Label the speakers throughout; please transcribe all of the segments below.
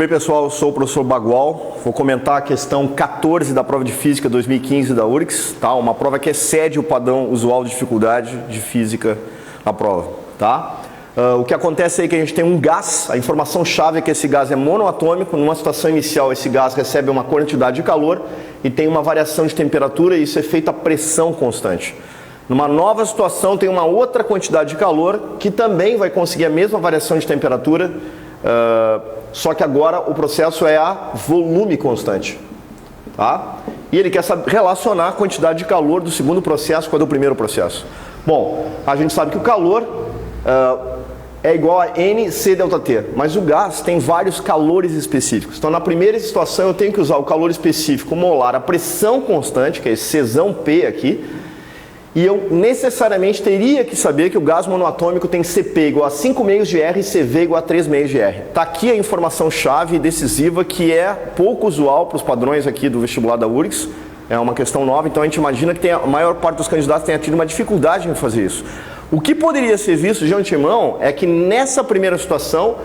Speaker 1: bem, pessoal? Eu sou o professor Bagual. Vou comentar a questão 14 da prova de Física 2015 da URGS, tá? Uma prova que excede o padrão usual de dificuldade de Física na prova, tá? O que acontece aí é que a gente tem um gás, a informação-chave é que esse gás é monoatômico, numa situação inicial esse gás recebe uma quantidade de calor e tem uma variação de temperatura e isso é feito a pressão constante. Numa nova situação tem uma outra quantidade de calor que também vai conseguir a mesma variação de temperatura, só que agora o processo é a volume constante, tá? E ele quer relacionar a quantidade de calor do segundo processo com a do primeiro processo. Bom, a gente sabe que o calor é igual a NC ΔT, mas o gás tem vários calores específicos. Então na primeira situação eu tenho que usar o calor específico molar, a pressão constante, que é esse Czão P aqui, e eu necessariamente teria que saber que o gás monoatômico tem CP igual a 5 meios de R e CV igual a 3 meios de R. Está aqui a informação-chave decisiva que é pouco usual para os padrões aqui do vestibular da URGS. É uma questão nova, então a gente imagina que a maior parte dos candidatos tenha tido uma dificuldade em fazer isso. O que poderia ser visto de antemão é que nessa primeira situação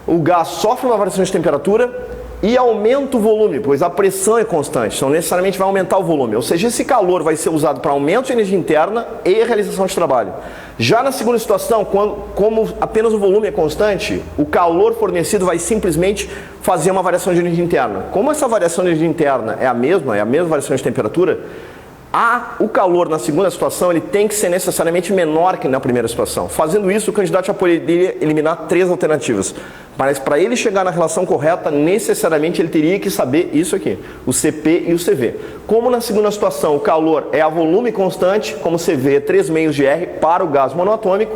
Speaker 1: o gás sofre uma variação de temperatura e aumenta o volume, pois a pressão é constante, então necessariamente vai aumentar o volume. Ou seja, esse calor vai ser usado para aumento de energia interna e realização de trabalho. Já na segunda situação, como apenas o volume é constante, o calor fornecido vai simplesmente fazer uma variação de energia interna. Como essa variação de energia interna é a mesma variação de temperatura, o calor na segunda situação ele tem que ser necessariamente menor que na primeira situação. Fazendo isso, o candidato já poderia eliminar 3 alternativas. Mas para ele chegar na relação correta, necessariamente ele teria que saber isso aqui, o CP e o CV. Como na segunda situação o calor é a volume constante, como CV é 3 meios de R para o gás monoatômico,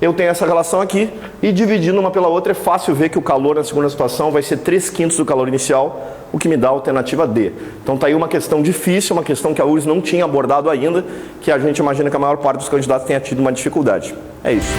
Speaker 1: eu tenho essa relação aqui e dividindo uma pela outra é fácil ver que o calor na segunda situação vai ser 3/5 do calor inicial, o que me dá a alternativa D. Então está aí uma questão difícil, uma questão que a URGS não tinha abordado ainda, que a gente imagina que a maior parte dos candidatos tenha tido uma dificuldade. É isso.